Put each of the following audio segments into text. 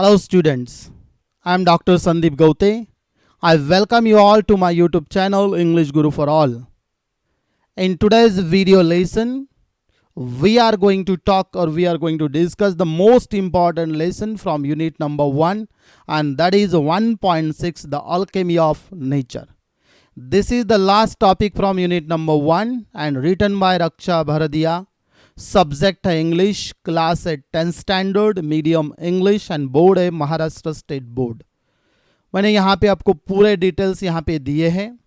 Hello students, I am Dr. Sandeep Gaute. I welcome you all to my YouTube channel English Guru for All. In today's video lesson, we are going to discuss the most important lesson from unit number 1, and that is 1.6, the alchemy of nature. This is the last topic from unit number 1 and written by Raksha Bharadia. Subject है English, class है 10th standard, medium English and board है Maharashtra state board. मैंने यहाँ पे आपको पूरे details यहाँ पे दिए हैं.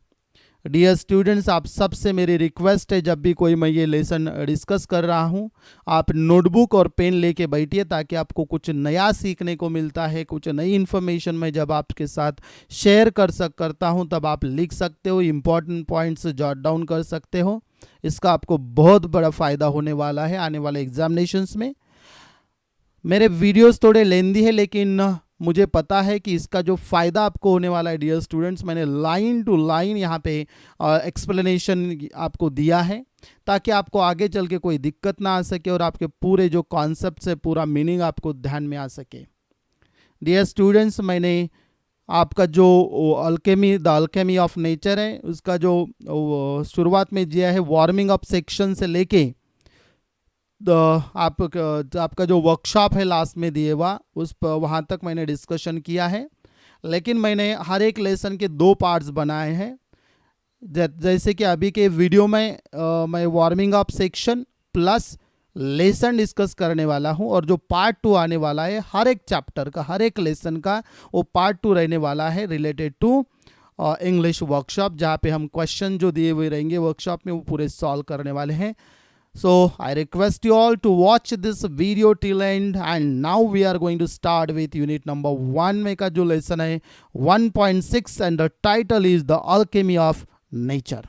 डियर स्टूडेंट्स, आप सबसे मेरी रिक्वेस्ट है, जब भी कोई मैं ये लेसन डिस्कस कर रहा हूँ, आप नोटबुक और पेन लेके बैठिए ताकि आपको कुछ नया सीखने को मिलता है. कुछ नई इन्फॉर्मेशन मैं जब आपके साथ शेयर करता हूँ तब आप लिख सकते हो, इंपॉर्टेंट पॉइंट्स जॉट डाउन कर सकते हो. इसका आपको बहुत बड़ा फ़ायदा होने वाला है आने वाले एग्जामिनेशंस में. मेरे वीडियोस थोड़े लेंदी है, लेकिन मुझे पता है कि इसका जो फ़ायदा आपको होने वाला है डियर स्टूडेंट्स. मैंने लाइन टू लाइन यहाँ पे एक्सप्लेनेशन आपको दिया है ताकि आपको आगे चल के कोई दिक्कत ना आ सके और आपके पूरे जो कॉन्सेप्ट है, पूरा मीनिंग आपको ध्यान में आ सके. डियर स्टूडेंट्स, मैंने आपका जो द अल्केमी ऑफ नेचर है उसका जो शुरुआत में दिया है, वार्मिंग अप सेक्शन से लेके आपका जो वर्कशॉप है लास्ट में दिए हुआ उस वहाँ तक मैंने डिस्कशन किया है. लेकिन मैंने हर एक लेसन के 2 पार्ट्स बनाए हैं. जैसे कि अभी के वीडियो में मैं warming up section plus lesson discuss करने वाला हूं, और जो पार्ट 2 आने वाला है हर एक चैप्टर का, हर एक लेसन का, वो पार्ट 2 रहने वाला है रिलेटेड टू इंग्लिश वर्कशॉप, जहां पे हम क्वेश्चन जो दिए हुए रहेंगे वर्कशॉप में वो पूरे सॉल्व करने वाले हैं. So I request you all to watch this video till end. And now we are going to start with unit number 1 में का जो लेसन है 1.6 and the title is the alchemy of nature.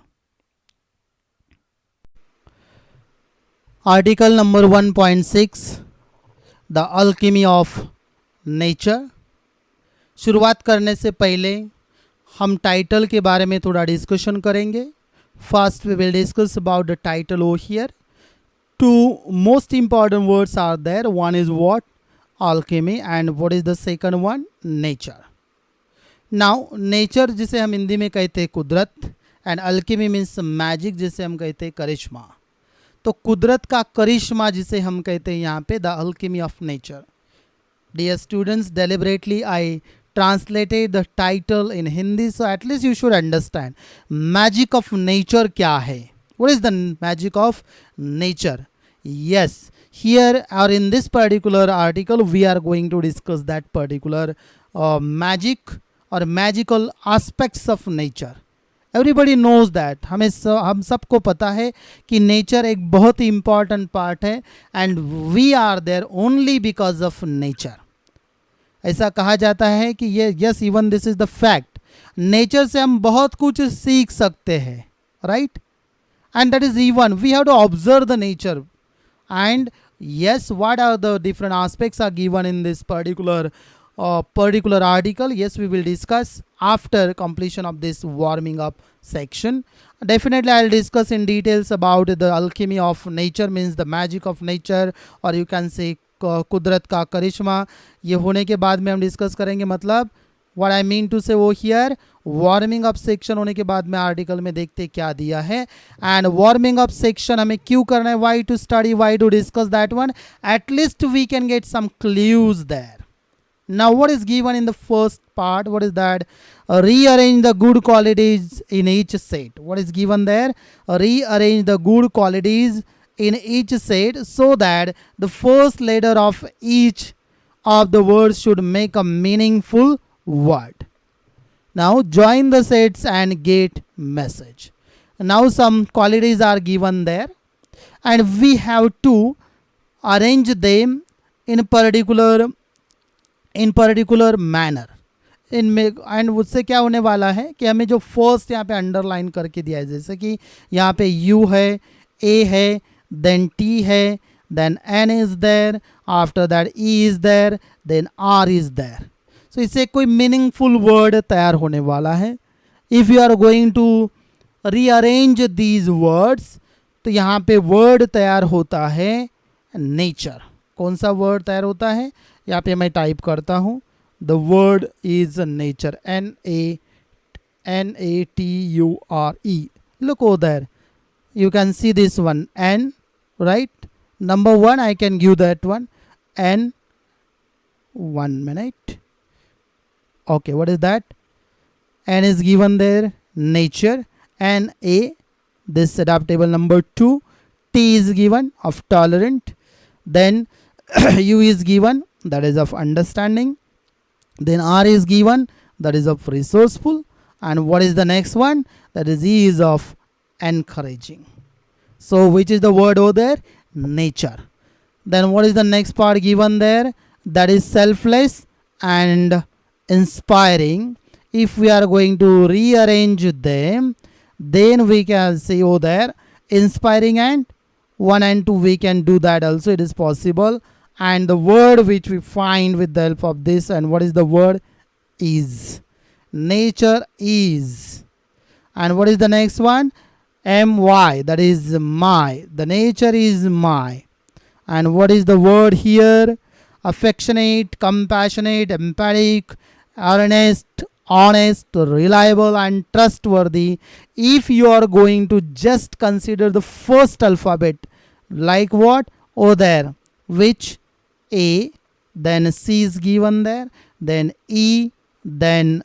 Article number 1.6, the alchemy of nature. शुरुआत करने से पहले हम title के बारे में थोड़ा डिस्कशन करेंगे. First we will discuss about the title over here. 2 most important words are there. One is what? Alchemy. And what is the second one? Nature. Now nature जिसे हम हिंदी में कहते हैं कुदरत, एंड अल्केमी मीन्स मैजिक जिसे हम कहते हैं करिश्मा. तो कुदरत का करिश्मा जिसे हम कहते हैं यहाँ पे the alchemy of nature. Dear students, deliberately I translated the title in Hindi, so at least you should understand magic of nature क्या है. What is the magic of nature? Yes, here और in this particular article we are going to discuss that particular magic और magical aspects of nature. Everybody knows that, हम सबको पता है कि nature एक बहुत ही इंपॉर्टेंट पार्ट है, and we are there only because of nature. ऐसा कहा जाता है कि ये yes, even this is the fact. Nature से हम बहुत कुछ सीख सकते हैं, right? And that is even we have to observe the nature. And yes, what are the different aspects are given in this particular article? Yes, we will discuss after completion of this warming up section. Definitely I'll discuss in details about the alchemy of nature, means the magic of nature, or you can say कुदरत का करिश्मा. ये होने के बाद में हम discuss करेंगे. मतलब what I mean to say वो here वार्मिंग अप सेक्शन होने के बाद में आर्टिकल में देखते क्या दिया है. एंड वार्मिंग अप सेक्शन हमें क्यों करना है? Why to study, why to discuss that one? At least we can get some clues there. Now what is given in the first part? What is that? Rearrange the good qualities in each set. What is given there? Rearrange the good qualities in each set so that the first letter of each of the words should make a meaningful word. Now join the sets and get message. Now some qualities are given there, and we have to arrange them in particular manner. इनमें and उससे क्या होने वाला है कि हमें जो first यहाँ पे अंडरलाइन करके दिया है, जैसे कि यहाँ पे यू है, ए है, देन टी है, then N is there, after that E is there, then R is there. So इससे कोई मीनिंगफुल वर्ड तैयार होने वाला है. If you are going to rearrange these words, तो यहाँ पे वर्ड तैयार होता है नेचर. कौन सा वर्ड तैयार होता है, यहाँ पे मैं टाइप करता हूँ, the word is nature, NATURE. Look over there. You can see this one, N, right? Number one, I can give that one, N. 1 minute. Okay, what is that? N is given there, nature. NA, this adaptable. Number two, T is given, of tolerant. Then U is given, that is of understanding. Then R is given, that is of resourceful. And what is the next one? That is E is of encouraging. So which is the word over there? Nature. Then what is the next part given there? That is selfless and inspiring. If we are going to rearrange them, then we can say over there inspiring, and 1 and 2 we can do that also, it is possible. And the word which we find with the help of this, and what is the word? Is. Nature is. And what is the next one? MY, that is my. The nature is my. And what is the word here? Affectionate, compassionate, empathic, earnest, honest, reliable, and trustworthy. If you are going to just consider the first alphabet, like what? Oh, there, which? A, then C is given there, then E, then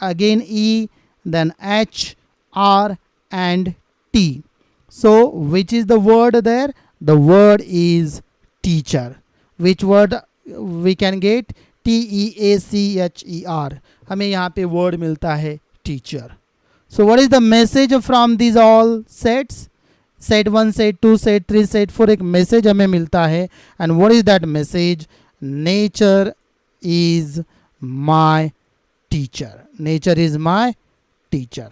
again E, then H, R, and T. So which is the word there? The word is teacher. Which word we can get? TEACHER. हमें यहाँ पे word मिलता है teacher. So what is the message from these all sets? Set 1, set 2, set 3, set 4, एक message हमें मिलता है. And what is that message? Nature is my teacher. Nature is my teacher.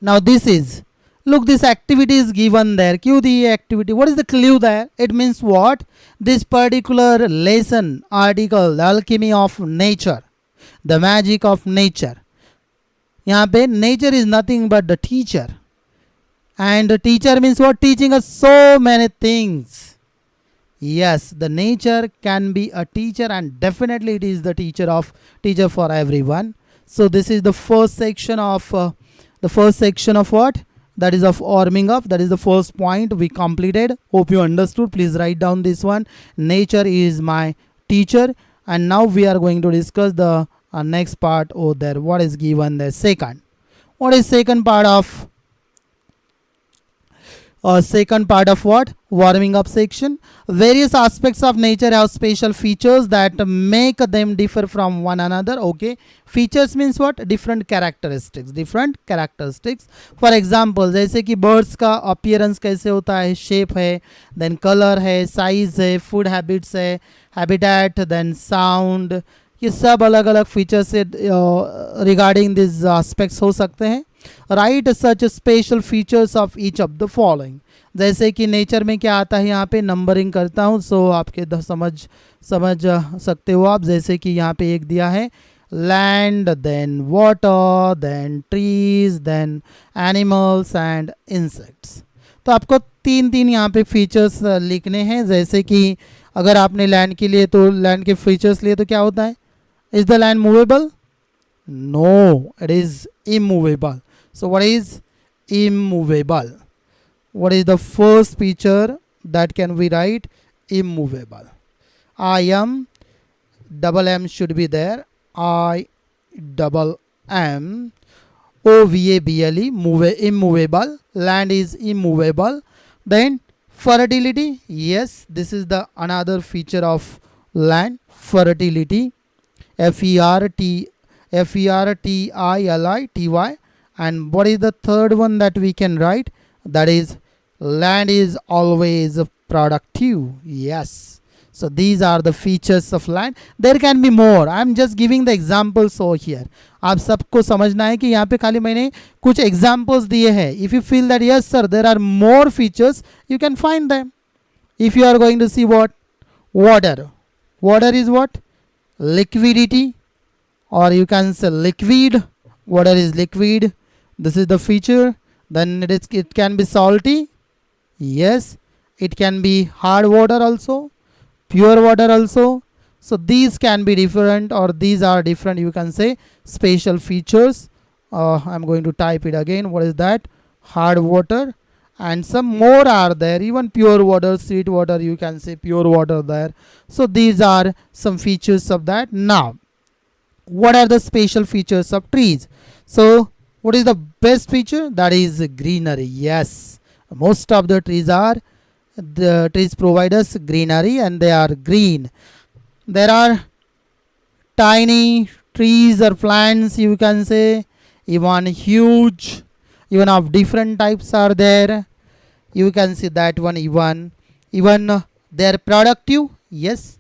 Now this is, look, this activity is given there. क्यों दी ये activity? What is the clue there? It means what? This particular lesson, article, the alchemy of nature, the magic of nature. यहाँ पे nature is nothing but the teacher. And the teacher means what? Teaching us so many things. Yes, the nature can be a teacher, and definitely it is the teacher for everyone. So this is the first section of what? That is of warming up. That is the first point we completed. Hope you understood. Please write down this one. Nature is my teacher. And now we are going to discuss the next part over there. What is given there? Second. What is second part of? Second part of what? Warming up section. Various aspects of nature have special features that make them differ from one another. Okay. Features means what? Different characteristics. Different characteristics. For example, जैसे कि birds का appearance कैसे होता है, shape है, then color है, size है, food habits है, habitat, then sound. ये सब अलग अलग फीचर से रिगार्डिंग दिस एस्पेक्ट्स हो सकते हैं. Right such special features of each of the following. जैसे कि नेचर में क्या आता है, यहाँ पे नंबरिंग करता हूँ, सो आपके समझ सकते हो आप. जैसे कि यहाँ पे एक दिया है land, then water, then trees, then animals and insects. तो आपको तीन यहाँ पे फीचर्स लिखने हैं. जैसे कि अगर आपने लैंड के लिए, तो लैंड के फीचर्स लिए तो क्या होता है? Is the land movable? No, it is immovable. So what is immovable? What is the first feature that can we write? Immovable. I am, double M should be there. I double M OVABLE, immovable. Land is immovable. Then fertility. Yes, this is the another feature of land. Fertility. FERTILITY. And what is the third one that we can write? That is land is always productive. Yes. So these are the features of land. There can be more. I am just giving the examples over here. आप सबको समझना है कि यहाँ पे खाली मैंने कुछ examples दिए हैं. If you feel that yes sir there are more features, you can find them. If you are going to see what? Water. Water is what? Liquidity, or you can say liquid. Water is liquid. This is the feature. Then it can be salty. Yes. It can be hard water also. pure water also. So these can be different, or these are different, you can say, special features. I'm going to type it again. What is that? Hard water, and some more are there, even pure water, sweet water, you can say pure water there. So these are some features of that. Now what are the special features of trees? So what is the best feature? That is greenery. Yes, most of the trees provide us greenery, and they are green. There are tiny trees or plants, you can say, even huge, even of different types are there. You can see that one. Even they are productive. Yes,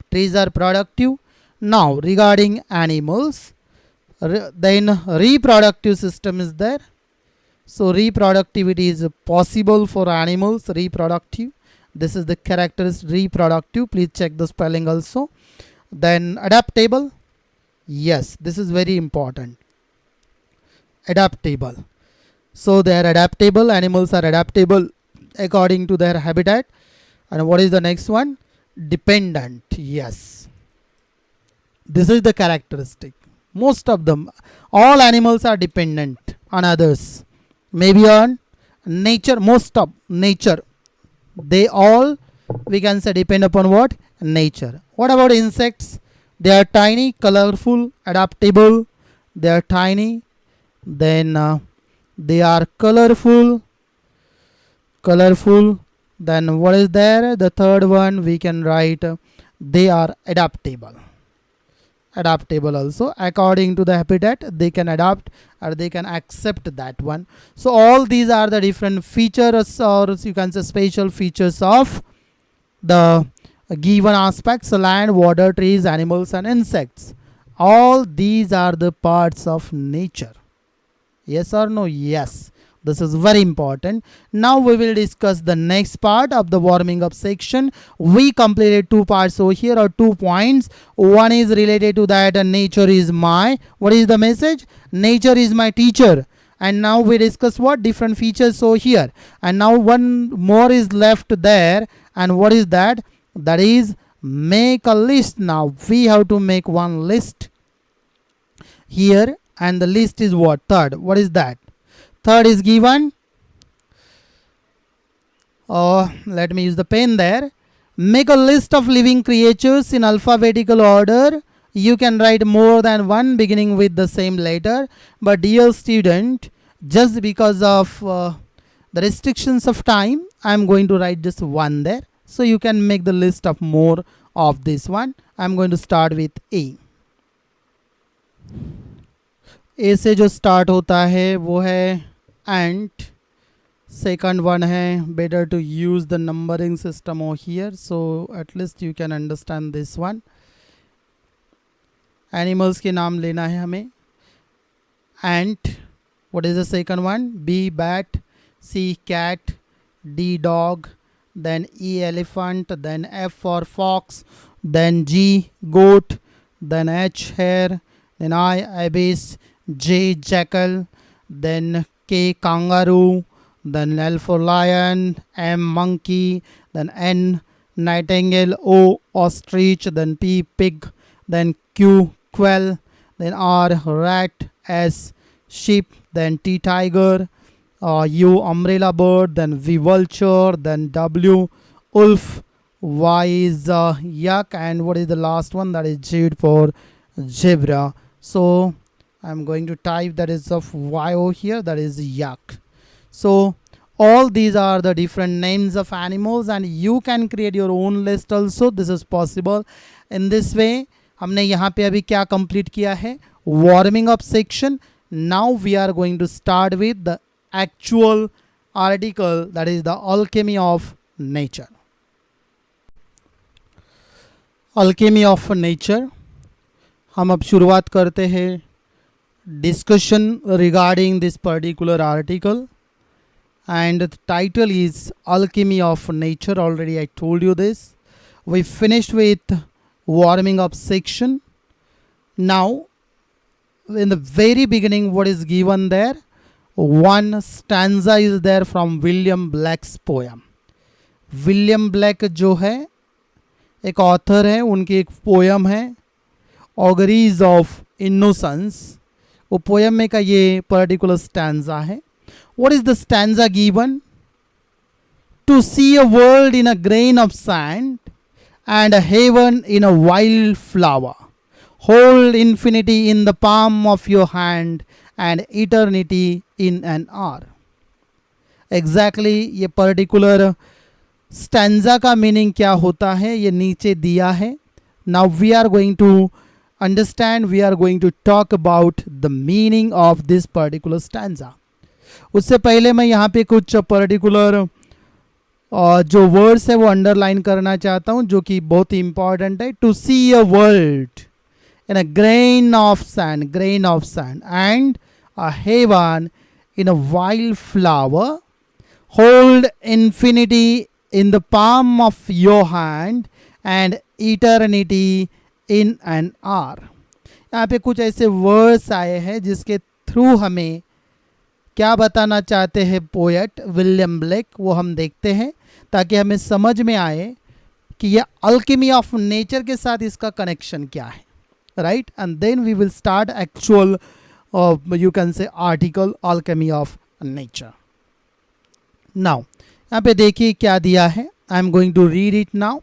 trees are productive. Now regarding animals, then reproductive system is there. So reproductivity is possible for animals. Reproductive, this is the characteristic. Reproductive, please check the spelling also. Then adaptable, yes, this is very important. Adaptable, so they are adaptable. Animals are adaptable according to their habitat. And what is the next one? Dependent. Yes, this is the characteristic. Most of them, all animals are dependent on others, maybe on nature. Most of nature, they all, we can say, depend upon what? Nature. What about insects? They are tiny, colorful, adaptable. They are tiny, then they are colorful. Then what is there? The third one we can write, they are adaptable. Also, according to the habitat, they can adapt, or they can accept that one. So all these are the different features, or you can say special features of the given aspects: land, water, trees, animals, and insects. All these are the parts of nature. Yes or no? Yes, this is very important. Now we will discuss the next part of the warming up section. We completed two parts over here, or 2 points. One is related to that, nature is my, what is the message? Nature is my teacher. And now we discuss what different features over here. And now one more is left there. And what is that? That is make a list. Now we have to make one list here. And the list is what? Third. What is that? Third is given. Let me use the pen there. Make a list of living creatures in alphabetical order. You can write more than one beginning with the same letter. But dear student, just because of the restrictions of time, I am going to write just one there. So you can make the list of more of this one. I am going to start with A. ए से जो start होता है वो है ant. Second one है better to use the numbering system oh here, so at least you can understand this one. Animals के नाम लेना है हमें. Ant. What is the second one? B bat, C cat, D dog, then E elephant, then F for fox, then G goat, then H hare, then I ibis, J jackal, then K kangaroo, then L for lion, M monkey, then N nightingale, O ostrich, then P pig, then Q quail, then R rat, S sheep, then T tiger, U umbrella bird, then V vulture, then W wolf, Y is yak, and what is the last one? That is Z for zebra. So I'm going to type that is of Y over here, that is yak. So all these are the different names of animals, and you can create your own list also. This is possible. In this way हमने यहाँ पे अभी क्या complete किया है? Warming up section. Now we are going to start with the actual article, that is the alchemy of nature. Alchemy of nature. हम अब शुरुआत करते हैं discussion regarding this particular article, and the title is Alchemy of Nature. Already I told you this. We finished with warming up section. Now in the very beginning, what is given there? One stanza is there from William Blake's poem. William Blake जो है एक author है, उनकी एक poem है auguries of innocence, वो poem में का ये पर्टिकुलर स्टैंजा है. What is the stanza given? To see a world in a grain of sand and a heaven in a wild flower. Hold infinity in the palm of your hand and eternity in an hour. Exactly ये particular stanza का meaning क्या होता है ये नीचे दिया है. Now we are going to understand, we are going to talk about the meaning of this particular stanza. उससे पहले मैं यहाँ पे कुछ पर्टिकुलर और जो वर्ड्स है वो अंडरलाइन करना चाहता हूँ, जो कि बहुत ही इंपॉर्टेंट है. To see a world in a grain of sand and a heaven in a wild flower. Hold infinity in the palm of your hand and eternity in an hour. यहाँ पे कुछ ऐसे वर्ड्स आए हैं जिसके through हमें क्या बताना चाहते हैं पोएट विलियम ब्लेक, वो हम देखते हैं ताकि हमें समझ में आए कि ये अल्केमी ऑफ नेचर के साथ इसका कनेक्शन क्या है. Right, and then we will start actual you can say article alchemy of nature. Now यहाँ पे देखिए क्या दिया है. I am going to read it now.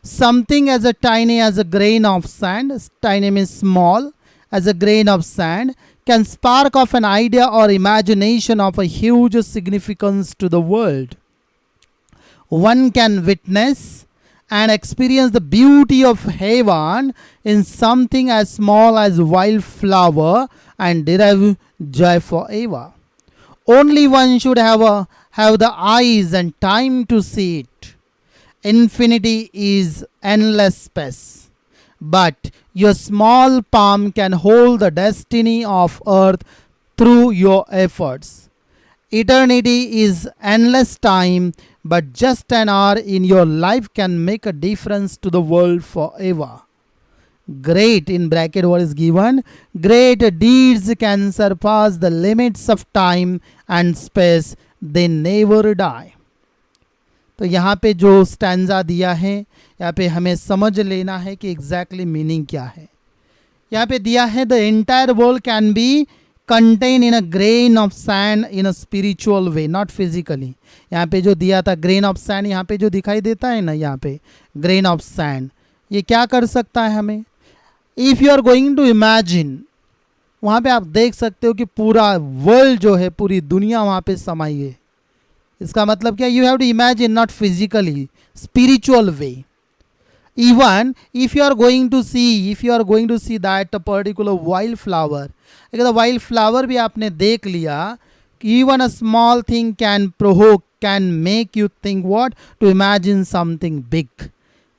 Something as a tiny as a grain of sand, tiny means small, as a grain of sand, can spark off an idea or imagination of a huge significance to the world. One can witness and experience the beauty of heaven in something as small as wildflower and derive joy forever. Only one should have the eyes and time to see it. Infinity is endless space, but your small palm can hold the destiny of earth through your efforts. Eternity is endless time, but just an hour in your life can make a difference to the world forever. Great, in bracket what is given, great deeds can surpass the limits of time and space, they never die. तो यहाँ पे जो stanza दिया है यहाँ पे हमें समझ लेना है कि एग्जैक्टली मीनिंग क्या है. यहाँ पे दिया है the entire world can be contain in a grain of sand in a spiritual way, not physically. यहाँ पे जो दिया था ग्रेन ऑफ सैंड, यहाँ पे जो दिखाई देता है ना यहाँ पे ग्रेन ऑफ सैंड, ये क्या कर सकता है हमें. If you are going to imagine, वहाँ पे आप देख सकते हो कि पूरा वर्ल्ड जो है, पूरी दुनिया वहाँ पे समाई है. इसका मतलब क्या, you have to imagine not physically, spiritual way. Even if you are going to see that a particular wild flower, अगर वाइल्ड फ्लावर भी आपने देख लिया कि even a small thing can provoke, can make you think what, to imagine something big.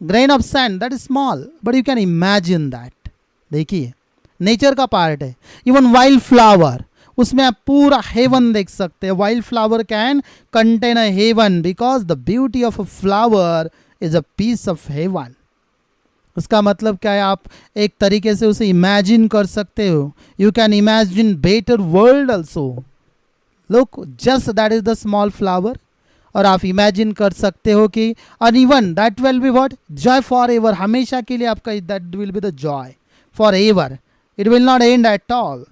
Grain of sand that is small but you can imagine that. देखिए nature का part है. Even wild flower, उसमें आप पूरा haven देख सकते हैं. Wild flower can contain a heaven because the beauty of a flower is a piece of heaven. उसका मतलब क्या है, आप एक तरीके से उसे इमेजिन कर सकते हो. You can imagine better world also. Look, just that is the small flower. और आप इमेजिन कर सकते हो कि और even that will be what, joy forever. हमेशा के लिए आपका that will be the joy forever. It will not end at all.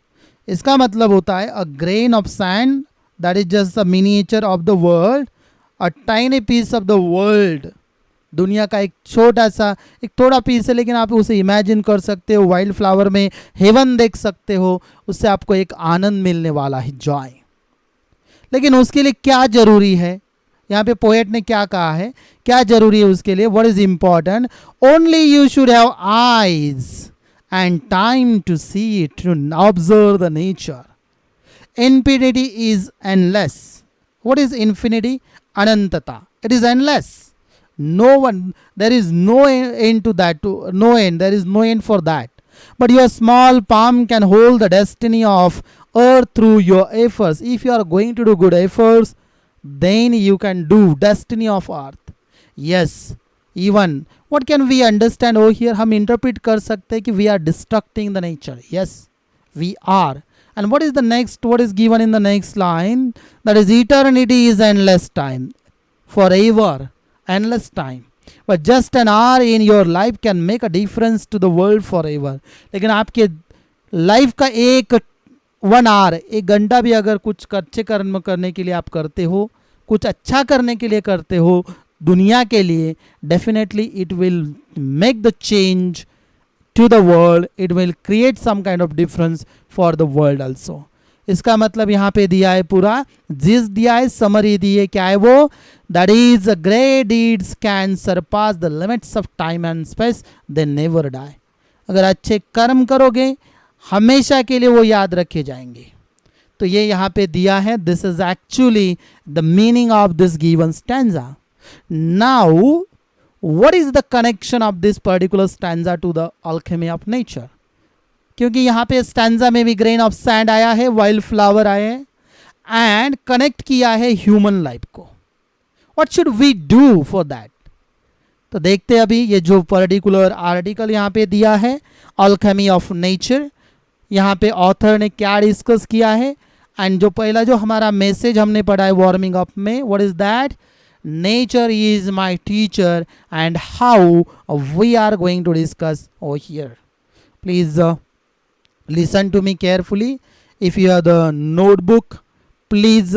इसका मतलब होता है a grain of sand that is just a miniature of the world, a tiny piece of the world. दुनिया का एक छोटा सा, एक थोड़ा पीस है, लेकिन आप उसे इमेजिन कर सकते हो. वाइल्ड फ्लावर में हेवन देख सकते हो. उससे आपको एक आनंद मिलने वाला है, जॉय. लेकिन उसके लिए क्या जरूरी है, यहाँ पे पोएट ने क्या कहा है, क्या जरूरी है उसके लिए. What is important, only you should have eyes and time to see it, to observe the nature. Infinity is endless. What is infinity? Anantata. It is endless. No one, there is no end to that, no end, there is no end for that. But your small palm can hold the destiny of earth through your efforts. If you are going to do good efforts, then you can do destiny of earth. Yes, even what can we understand over here, हम interpret कर सकते हैं कि we are destructing the nature. Yes, we are. And what is the next, what is given in the next line, that is eternity is endless time, forever, endless time. But just an hour in your life can make a difference to the world forever. लेकिन आपके life का 1 our, 1 घंटा भी अगर कुछ अच्छे कर्म करने के लिए आप करते हो, कुछ अच्छा करने के लिए करते हो दुनिया के लिए, definitely it will make the change to the world, it will create some kind of difference for the world also. इसका मतलब यहाँ पे दिया है पूरा, जिस दिया है समरी दी है, क्या है वो, that is great deeds can surpass the limits of time and space, they never die. अगर अच्छे कर्म करोगे हमेशा के लिए वो याद रखे जाएंगे। तो ये यहाँ पे दिया है, this is actually the meaning of this given stanza. Now what is the connection of this particular stanza to the alchemy of nature? क्योंकि यहाँ पे स्टैंजा में भी ग्रेन ऑफ सैंड आया है, वाइल्ड फ्लावर आए हैं, एंड कनेक्ट किया है ह्यूमन लाइफ को। What should we do for that? तो देखते हैं अभी ये जो पर्टिकुलर आर्टिकल यहाँ पे दिया है, अल्केमी ऑफ नेचर, यहाँ पे ऑथर ने क्या डिस्कस किया है। एंड जो पहला जो हमारा मैसेज हमने पढ़ा है वार्मिंग अप में, what is that? Nature is my teacher and how we are going to discuss over here. Please listen to me carefully. If you have the notebook, please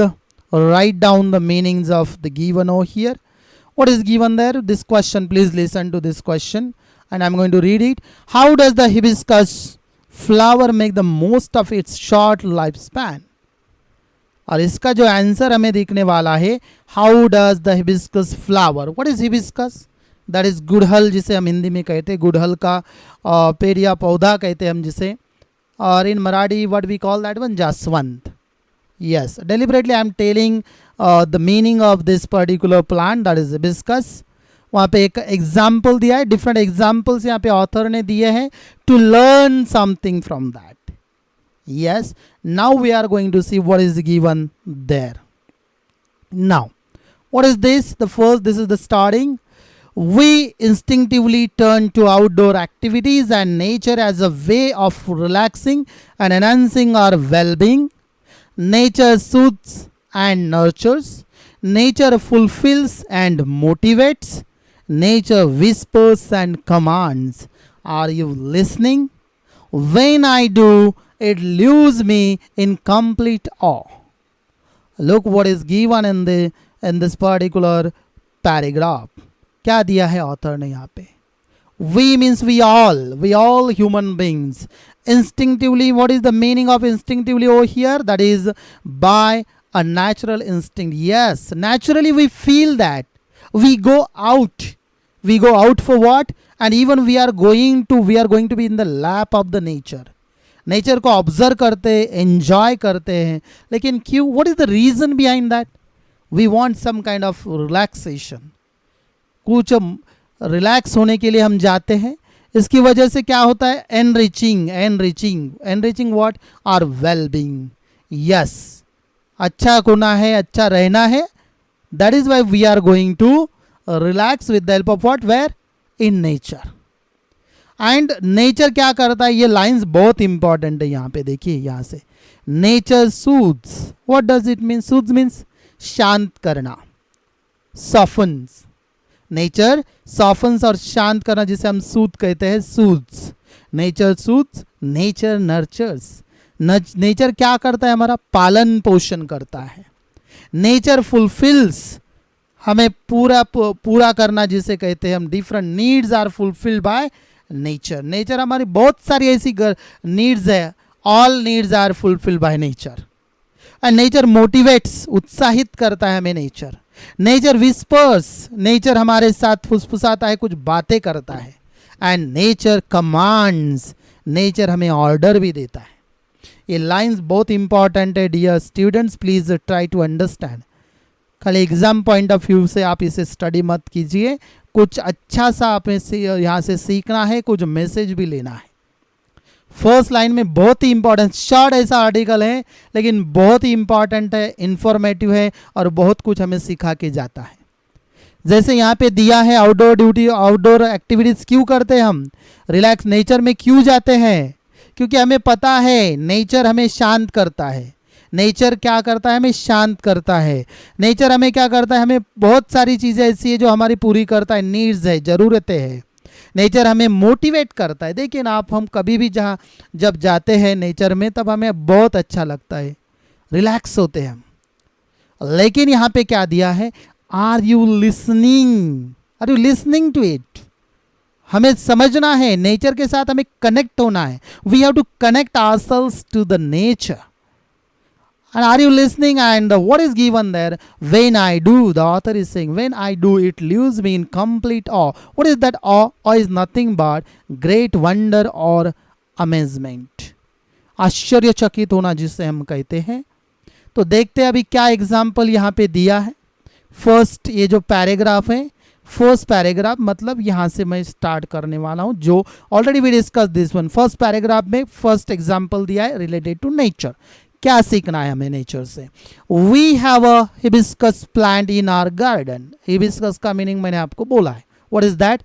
write down the meanings of the given over here. What is given there? This question, please listen to this question and I'm going to read it. How does the hibiscus flower make the most of its short lifespan? और इसका जो answer हमें दिखने वाला है, how does the hibiscus flower, what is hibiscus? That is गुड़हल, जिसे हम हिंदी में कहते हैं, गुड़हल का पेड़ या पौधा कहते हैं हम जिसे, और इन Marathi what we call that one, jaswant. Yes, deliberately I am telling the meaning of this particular plant, that is hibiscus. वहाँ पे एक एग्जाम्पल दिया है, डिफरेंट एग्जाम्पल्स यहाँ पे ऑथर ने दिए हैं to learn something from that. Yes, now we are going to see what is given there. Now what is this? The first, this is the starting. We instinctively turn to outdoor activities and nature as a way of relaxing and enhancing our well-being. Nature soothes and nurtures. Nature fulfills and motivates. Nature whispers and commands. Are you listening? When I do, it leaves me in complete awe. Look what is given in this particular paragraph. क्या दिया है author ने यहाँ पे? We means we all human beings. Instinctively, what is the meaning of instinctively over here? That is by a natural instinct. Yes, naturally we feel that. We go out. We go out for what? And even we are going to be in the lap of the nature. Nature को observe करते हैं, enjoy करते हैं, लेकिन क्यों? What is the reason behind that? We want some kind of relaxation, कुछ relax होने के लिए हम जाते हैं। इसकी वजह से क्या होता है? Enriching what? Our wellbeing. Yes, अच्छा होना है, अच्छा रहना है, that is why we are going to relax with the help of what? Where? In nature. And nature क्या करता है? ये लाइंस बहुत इंपॉर्टेंट है यहाँ पे, देखिए यहाँ से, nature soothes. What does it mean? Soothes means शांत करना, सॉफ्टन्स। नेचर सॉफ्टन्स और शांत करना, जिसे हम सूथ कहते हैं, soothes. Nature soothes, nature nurtures. Nature क्या करता है? हमारा पालन पोषण करता है। नेचर फुलफिल्स, हमें पूरा करना जिसे कहते हैं हम, different needs are fulfilled by nature. Nature हमारी बहुत सारी ऐसी नीड्स है, all needs are fulfilled by nature. And nature motivates, उत्साहित करता है हमें नेचर। नेचर विस्पर्स, नेचर हमारे साथ फुसफुसाता है, कुछ बातें करता है। एंड नेचर कमांड्स, नेचर हमें ऑर्डर भी देता है। ये लाइंस बहुत इंपॉर्टेंट है dear students, please try to understand. खाली एग्जाम पॉइंट ऑफ व्यू से आप इसे स्टडी मत कीजिए, कुछ अच्छा सा आप यहाँ से सीखना है, कुछ मैसेज भी लेना है। फर्स्ट लाइन में बहुत ही इंपॉर्टेंट, शॉर्ट ऐसा आर्टिकल है लेकिन बहुत ही इंपॉर्टेंट है, इंफॉर्मेटिव है और बहुत कुछ हमें सिखा के जाता है। जैसे यहाँ पे दिया है आउटडोर ड्यूटी, आउटडोर एक्टिविटीज क्यों करते हैं हम? रिलैक्स नेचर में क्यों जाते हैं? क्योंकि हमें पता है नेचर हमें शांत करता है, नेचर क्या करता है, हमें शांत करता है। नेचर हमें क्या करता है, हमें बहुत सारी चीज़ें ऐसी है जो हमारी पूरी करता है, नीड्स है, ज़रूरतें हैं। नेचर हमें मोटिवेट करता है। देखिए ना आप, हम कभी भी जहाँ जब जाते हैं नेचर में तब हमें बहुत अच्छा लगता है, रिलैक्स होते हैं हम। लेकिन यहाँ पे क्या दिया है, are you listening to it. हमें समझना है, नेचर के साथ हमें कनेक्ट होना है। We have to connect ourselves to the nature. And are you listening? And what is given there? When I do, the author is saying, when I do, it leaves me in complete awe. What is that awe? Awe is nothing but great wonder or amazement. आश्चर्यचकित होना जिसे हम कहते हैं। तो देखते हैं अभी क्या एग्जाम्पल यहाँ पे दिया है। फर्स्ट ये जो पैराग्राफ है, फर्स्ट पैराग्राफ मतलब यहाँ से मैं स्टार्ट करने वाला हूँ, जो already we discuss this one. First paragraph में फर्स्ट एग्जाम्पल दिया है रिलेटेड टू नेचर। क्या सीखना है हमें नेचर से। We have a hibiscus plant in our garden. Hibiscus का मीनिंग मैंने आपको बोला है। What is that?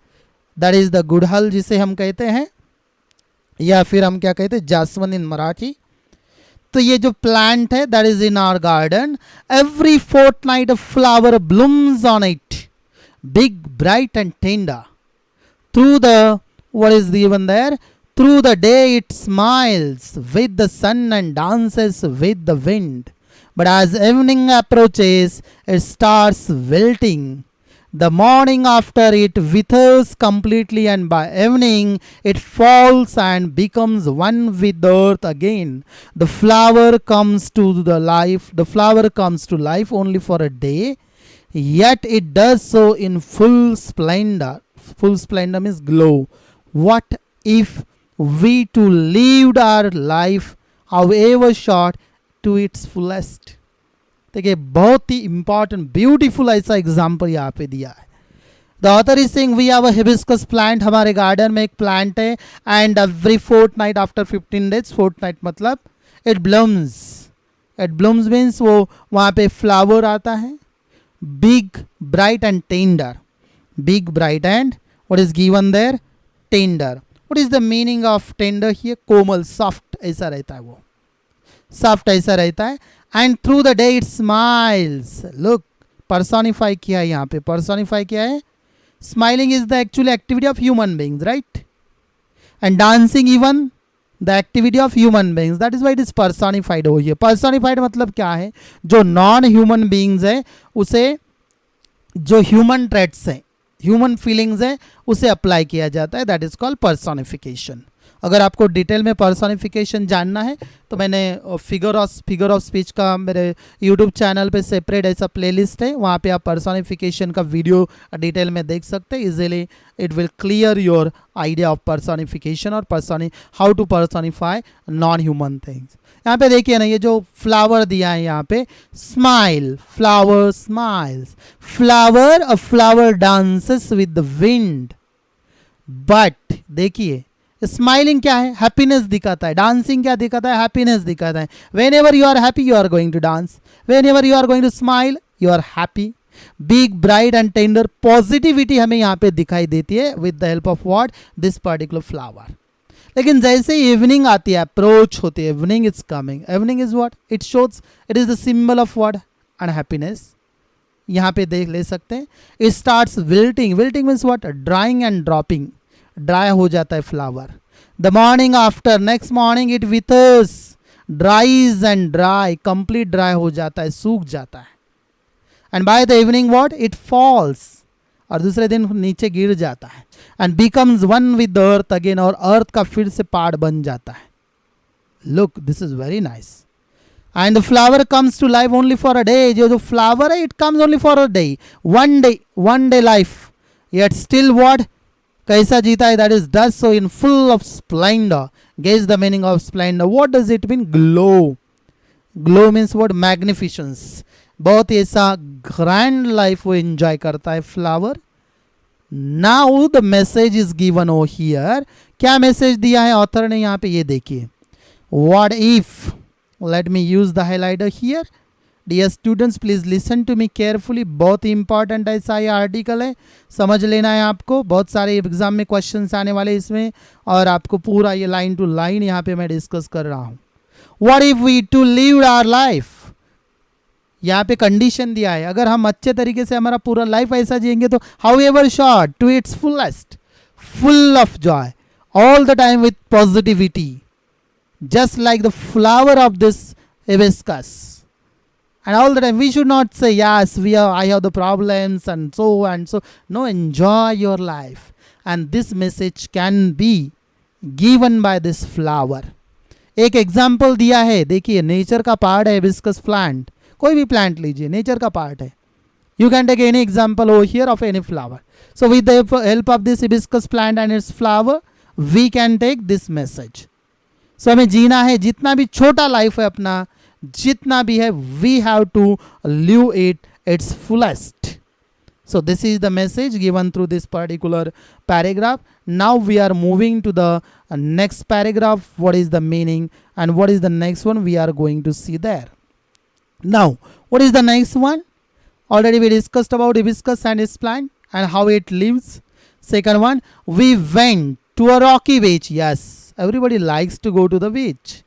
That is the गुड़हल जिसे हम कहते हैं, या फिर हम क्या कहते हैं, जासवन इन मराठी। तो ये जो प्लांट है that is in our garden. Every fortnight a flower blooms on it, big bright and tender. Through the what is given there, through the day it smiles with the sun and dances with the wind. But as evening approaches, it starts wilting. The morning after it withers completely, and by evening it falls and becomes one with the earth again. The flower comes to life only for a day, yet it does so in full splendor. Full splendor means glow. What if we too lived our life, however short, to its fullest? देखिए बहुत ही important beautiful ऐसा example यहाँ पे दिया है। The author is saying we have a hibiscus plant, हमारे garden में एक प्लांट है, and every fortnight after 15 days, fortnight मतलब it blooms. It blooms means वो वहाँ पे फ्लावर आता है, big bright and tender. Big bright and what is given there, tender. What is the meaning of tender here? कोमल, soft ऐसा रहता है, वो सॉफ्ट ऐसा रहता है। And through the day it smiles. Look, personify किया है यहाँ पे, पर्सोनिफाई किया है। Smiling is the actual activity of human beings, right? And dancing even the activity of human beings, that is why it is personified हो। ये personified मतलब क्या है, जो नॉन ह्यूमन बींग्स है उसे, जो ह्यूमन ट्रेट्स हैं, ह्यूमन फीलिंग्स है, उसे अप्लाई किया जाता है। That is called personification. अगर आपको डिटेल में पर्सोनिफिकेशन जानना है तो मैंने फिगर ऑफ स्पीच का मेरे यूट्यूब चैनल पे सेपरेट ऐसा प्लेलिस्ट है, वहाँ पे आप पर्सोनिफिकेशन का वीडियो डिटेल में देख सकते हैं। Easily it will clear your idea of personification और how to personify non human things. यहाँ पे देखिए ना, ये जो फ्लावर दिया है यहाँ पे, smile, flower smiles, flower, a flower dances with the wind. But देखिए स्माइलिंग क्या है, हैप्पीनेस दिखाता है। डांसिंग क्या दिखाता है, हैप्पीनेस दिखाता है। Whenever you are happy you are going to dance, whenever you are going to smile you are happy. Big bright and tender, positivity हमें यहाँ पे दिखाई देती है with the help of what, this particular flower. लेकिन जैसे ही evening आती है, अप्रोच होती है, evening is coming, evening is what, it shows, it is the symbol of what, unhappiness. यहाँ पे देख ले सकते हैं। It starts wilting, wilting means what, drawing and dropping, dry हो जाता है flower. The morning after, next morning it विथर्स, ड्राइज and dry, complete dry हो जाता है, सूख जाता है। And by the evening what, it falls, और दूसरे दिन नीचे गिर जाता है। And becomes one with the earth again, और अर्थ का फिर से पार्ट बन जाता है। Look, this is very nice. And the flower comes to life only for a day, जो फ्लावर है it comes only for a day, one day life, yet still what, कैसा जीता है, that is does so in full of splendour. Guess the meaning of splendour, what does it mean, glow. Glow means what, magnificence, बहुत ही ऐसा grand life वो enjoy करता है flower. Now the message is given oh here, क्या message दिया है author ने यहाँ पे, ये देखिए। What if, let me use the highlighter here. Dear students please listen to me carefully, बहुत ही इंपॉर्टेंट ऐसा ये आर्टिकल है, समझ लेना है आपको। बहुत सारे एग्जाम में क्वेश्चंस आने वाले इसमें, और आपको पूरा ये लाइन टू लाइन यहाँ पे मैं डिस्कस कर रहा हूँ। What if we to live our life, यहाँ पे कंडीशन दिया है, अगर हम अच्छे तरीके से हमारा पूरा लाइफ ऐसा जिएंगे तो however short to its fullest, full of joy, all the time with positivity, just like the flower of this hibiscus. And all the time we should not say yes I have the problems and so and so. No, enjoy your life, and this message can be given by this flower. एक example दिया है, देखिए nature का part है hibiscus plant, कोई भी plant लीजिए nature का पार्ट है. You can take any example over here of any flower. So with the help of this hibiscus plant and its flower, we can take this message. So हमें जीना है, जितना भी छोटा लाइफ है अपना, जितना भी है, we have to live it its fullest. So this is the message given through this particular paragraph. Now we are moving to the next paragraph. What is the meaning and what is the next one we are going to see there. Now what is the next one? Already we discussed about hibiscus and its plant and how it lives. Second one, we went to a rocky beach. Yes, everybody likes to go to the beach,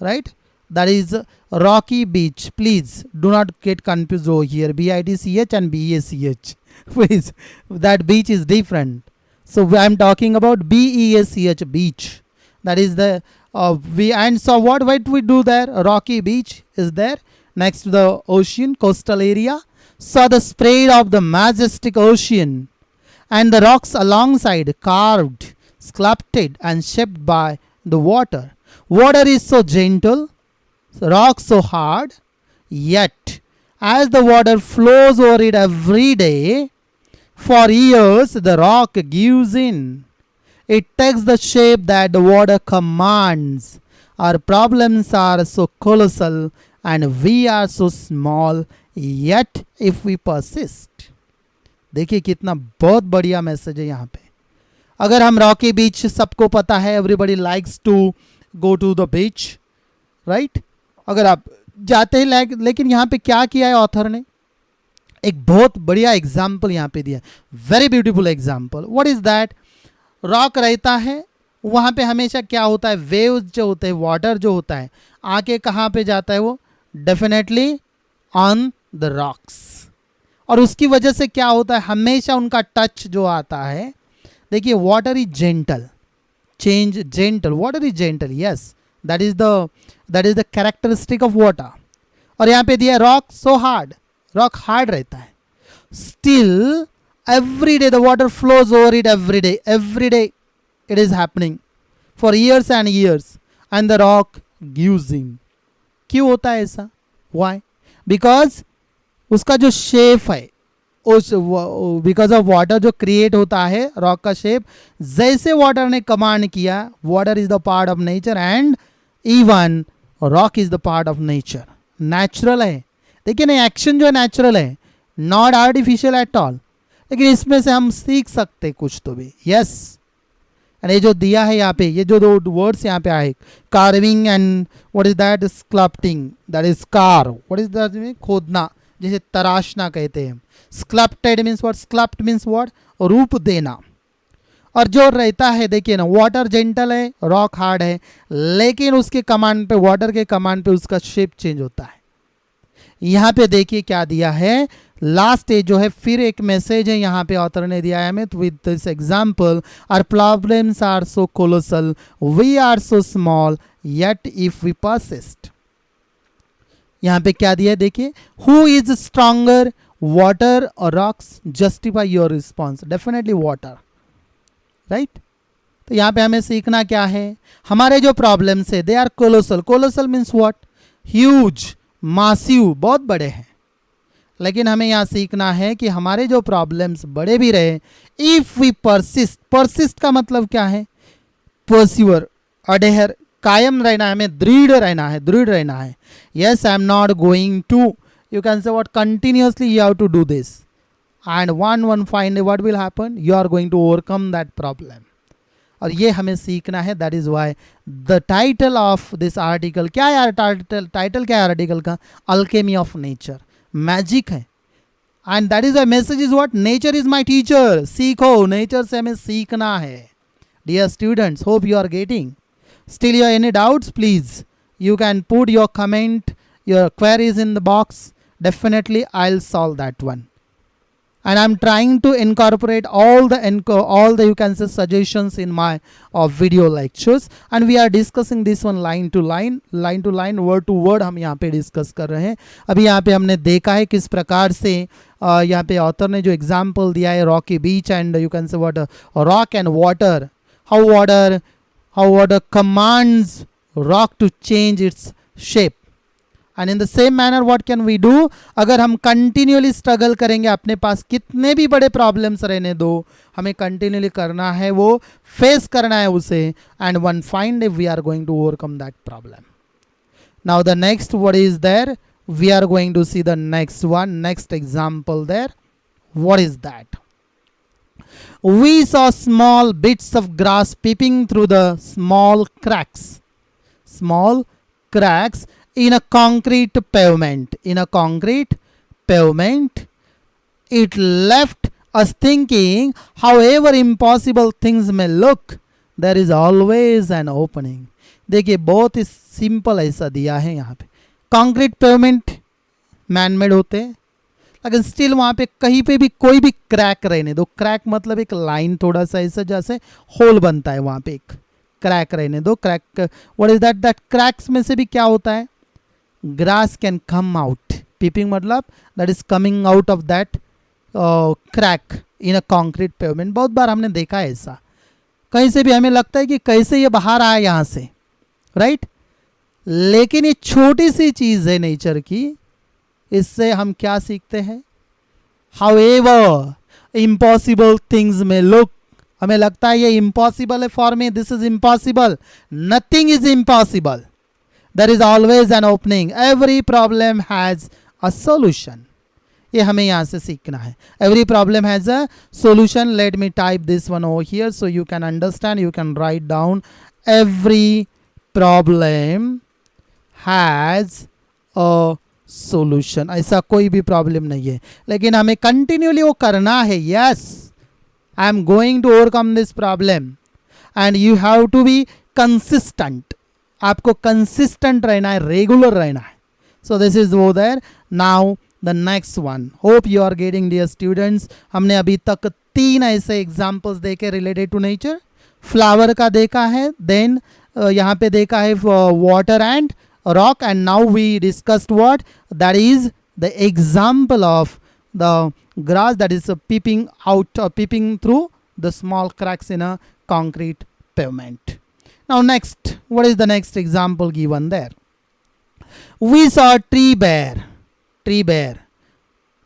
right? That is rocky beach. Please do not get confused over here. B-I-T-C-H and B-E-A-C-H. Please, that beach is different. So I am talking about B-E-A-C-H, beach. That is the and so what we do there? A rocky beach is there next to the ocean, coastal area. Saw the spread of the majestic ocean and the rocks alongside, carved, sculpted and shaped by the water. Water is so gentle, rocks so hard, yet as the water flows over it every day, for years the rock gives in. It takes the shape that the water commands. Our problems are so colossal and we are so small, yet if we persist. देखिए कितना बहुत बढ़िया message है यहाँ पे. अगर हम Rocky बीच, सबको पता है, everybody likes to go to the beach, right? अगर आप जाते हैं, लेकिन यहाँ पे क्या किया है ऑथर ने, एक बहुत बढ़िया एग्जाम्पल यहाँ पे दिया, very beautiful example. What is that? Rock रहता है, वहाँ पे हमेशा क्या होता है, वेव्स जो होते हैं, वाटर जो होता है, आके कहाँ पे जाता है वो, डेफिनेटली ऑन द रॉक्स. और उसकी वजह से क्या होता है, हमेशा उनका टच जो आता है, देखिए water is gentle, change gentle, water is gentle, yes, that is the characteristic of water. और यहाँ पे दिया rock so hard, rock hard रहता है, still every day the water flows over it, every day it is happening for years and years and the rock gives in. क्यों होता है ऐसा? Why? Because उसका जो शेप है, उस बिकॉज ऑफ वाटर जो क्रिएट होता है, रॉक का शेप, जैसे वाटर ने कमांड किया, water is the part of nature and even rock is the part of nature. Natural है, देखिए ना, एक्शन जो है नेचुरल है, नॉट आर्टिफिशियल एट ऑल. लेकिन इसमें से हम सीख सकते कुछ तो भी, यस. एंड ये जो दिया है यहाँ पे, ये जो दो वर्ड्स यहाँ पे आए, carving and what is that, sculpting, that is carve, what is that, खोदना, जैसे तराशना कहते हैं. Sculpted means what, sculpt means what, रूप देना. और जो रहता है, देखिए ना, वाटर जेंटल है, रॉक हार्ड है, लेकिन उसके कमांड पे, वाटर के कमांड पे उसका शेप चेंज होता है. यहाँ पे देखिए क्या दिया है, लास्ट एज जो है, फिर एक मैसेज है यहाँ पे ऑथर ने दिया है हमें, with this example, our problems are so colossal, we are so small, yet if we persist. यहाँ पे क्या दिया है देखिए, हु इज स्ट्रॉन्गर, वाटर और rocks? Justify your response. Definitely water, right? तो यहाँ पे हमें सीखना क्या है, हमारे जो प्रॉब्लम्स है, they are colossal. Colossal means what, huge, massive, बहुत बड़े हैं. लेकिन हमें यहाँ सीखना है कि हमारे जो प्रॉब्लम्स बड़े भी रहे, इफ वी परसिस्ट. परसिस्ट का मतलब क्या है, परस्यूअर, अडेहर, कायम रहना है, हमें दृढ़ रहना है, दृढ़ रहना है. Yes, I am not going to, you can say what, continuously you have to do this, and one find what will happen, you are going to overcome that problem. और ये हमें सीखना है. That is why the title of this article, क्या है title क्या है article का, अल्केमी ऑफ नेचर, मैजिक है. And that is a message is what, nature is my teacher. सीखो, नेचर से हमें सीखना है. Dear students, hope you are getting. Still you any doubts, please You can put your comment, your queries in the box. Definitely I'll solve that one. And I'm trying to incorporate all the you can say suggestions in my video lectures, and we are discussing this one line to line, word to word हम यहाँ पे discuss कर रहे हैं. अभी यहाँ पे हमने देखा है किस प्रकार से यहाँ पे ऑथर ने जो एग्जाम्पल दिया है Rocky beach and you can say what rock and water, how water commands rock to change its shape. And in the same manner what can we do, अगर हम कंटिन्यूअली स्ट्रगल करेंगे, अपने पास कितने भी बड़े प्रॉब्लम्स रहने दो, हमें कंटिन्यूअली करना है, वो फेस करना है उसे, and one find if we are going to overcome that problem. Now the next what is there, we are going to see the next one, next example there. What is that? We saw small bits of grass peeping through the small cracks in a concrete pavement. It left us thinking, however impossible things may look, there is always an opening. देखिए बहुत ही simple ऐसा दिया है यहाँ पे. Concrete pavement man made होते हैं, लेकिन स्टिल वहाँ पे कहीं पे भी कोई भी क्रैक रहने दो. क्रैक मतलब एक लाइन थोड़ा सा ऐसा जैसे होल बनता है, वहाँ पे एक क्रैक रहने दो. Crack what is that? That cracks में से भी क्या होता है? Grass can come out. Peeping मतलब that is coming out of that crack in a concrete pavement. बहुत बार हमने देखा है ऐसा, कहीं से भी हमें लगता है कि कैसे ये बाहर आया यहाँ से, राइट? लेकिन ये छोटी सी चीज़ है नेचर की. इससे हम क्या सीखते हैं? However impossible things may look, हमें लगता है ये इम्पॉसिबल है for me, this is impossible. Nothing is impossible. There is always an opening. Every problem has a solution. ये हमें यहाँ से सीखना है. Every problem has a solution. Let me type this one over here so you can understand. You can write down every problem has a solution. ऐसा कोई भी problem नहीं है, लेकिन हमें कंटिन्यूअली वो करना है. Yes, I am going to overcome this problem and you have to be consistent. आपको कंसिस्टेंट रहना है, रेगुलर रहना है. सो दिस इज वो there. Now the next one, hope you are getting dear students. हमने अभी तक 3 ऐसे एग्जाम्पल्स देखे रिलेटेड टू नेचर. फ्लावर का देखा है, देन यहाँ पे देखा है water and rock, and now we discussed what that is the example of the grass that is peeping out or peeping through the small cracks in a concrete pavement. Now next, what is the next example given there? We saw a tree bear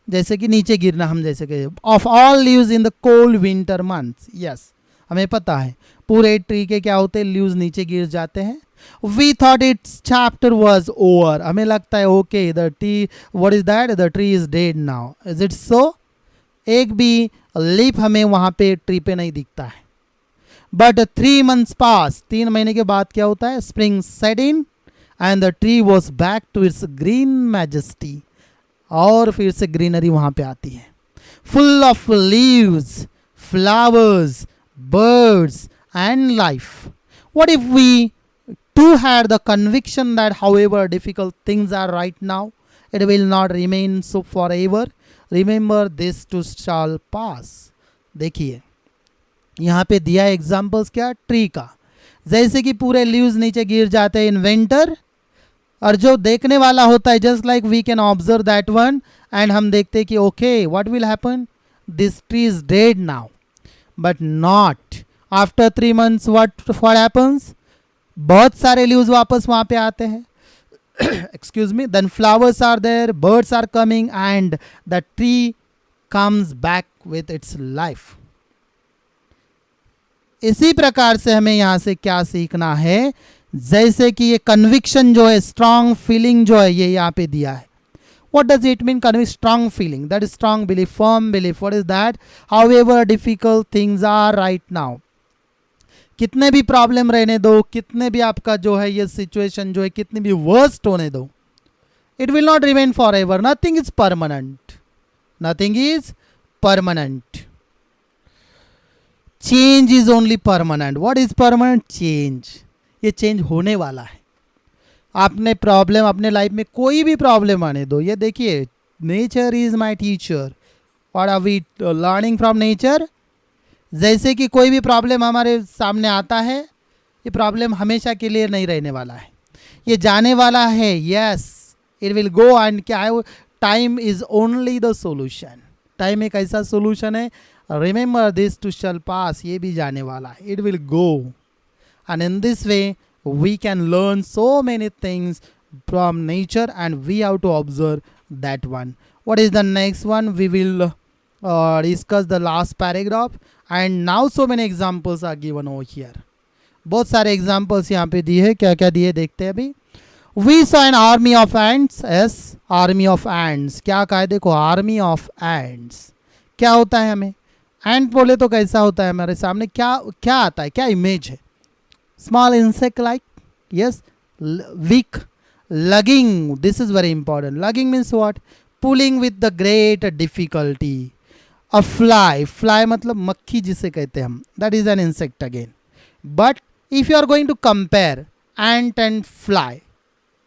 जैसे कि नीचे गिरना, हम जैसे कि of all leaves in the cold winter months. yes, हमें पता है पूरे ट्री के क्या होते हैं, लीव्स नीचे गिर जाते हैं. We thought its chapter was over. हमें लगता है okay, the tree, what is that? The tree is dead now. Is it so? एक भी लीफ हमें वहाँ पे ट्री पे नहीं दिखता है. But 3 months pass. 3 महीने के बाद क्या होता है? Spring set in and the tree was back to its green majesty. और फिर से ग्रीनरी वहाँ पे आती है. Full of leaves, flowers, birds and life. What if we too had the conviction that however difficult things are right now, it will not remain so forever. Remember this too shall pass. देखिए यहाँ पे दिया examples क्या? Tree का. जैसे कि पूरे leaves नीचे गिर जाते हैं इन विंटर, और जो देखने वाला होता है just like we can observe that one and हम देखते हैं कि okay what will happen, this tree is dead now. But not after 3 months. What happens? बहुत सारे लीव्स वापस वहां पे आते हैं. Excuse me. Then flowers are there, birds are coming and the tree comes back with its life. इसी प्रकार से हमें यहां से क्या सीखना है? जैसे कि ये कन्विक्शन जो है, स्ट्रांग फीलिंग जो है, ये यहाँ पे दिया है. What does it mean? Strong feeling. That is strong belief, firm belief. What is that? However difficult things are right now. कितने भी प्रॉब्लम रहने दो, कितने भी आपका जो है ये सिचुएशन जो है कितनी भी वर्स्ट होने दो, it will not remain for ever. Nothing is permanent. Nothing is permanent. Change is only permanent. What is permanent? Change. ये चेंज होने वाला है. आपने प्रॉब्लम अपने लाइफ में कोई भी प्रॉब्लम आने दो, ये देखिए नेचर इज माई टीचर। और are we learning from nature? जैसे कि कोई भी प्रॉब्लम हमारे सामने आता है, ये प्रॉब्लम हमेशा के लिए नहीं रहने वाला है, ये जाने वाला है। Yes, it will go. And क्या है वो? Time is only the solution. Time एक ऐसा सोल्यूशन है, रिमेंबर दिस टू शैल पास, ये भी जाने वाला है, it will go. And in this way we can learn so many things from nature, and we have to observe that one. What is the next one? We will discuss the last paragraph, and now so many examples are given over here. बहुत सारे examples यहाँ पे दिए हैं, क्या क्या दिए देखते हैं अभी। We saw an army of ants. yes, army of ants, क्या कहा है देखो, army of ants क्या होता है? हमें एंट बोले तो कैसा होता है हमारे सामने, क्या क्या आता है, क्या इमेज है? Small insect like, yes, weak, lugging, this is very important. Lugging means what? Pulling with the great difficulty. A fly, fly मतलब मक्खी जिसे कहते हैं हम, that is an insect again. But if you are going to compare ant and fly,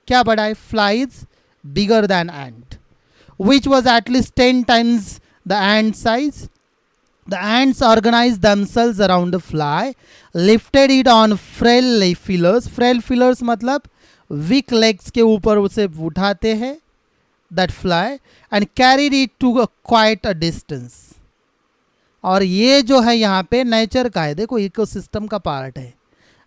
क्या बड़ा है? Fly is bigger than ant, which was at least 10 times the ant size. The ants organized themselves around the fly, lifted it on frail feelers. Frail feelers मतलब weak legs के ऊपर उसे उठाते हैं, that fly, and carried it to a quite a distance. और ये जो है यहाँ पे नेचर का है, देखो इकोसिस्टम का पार्ट है।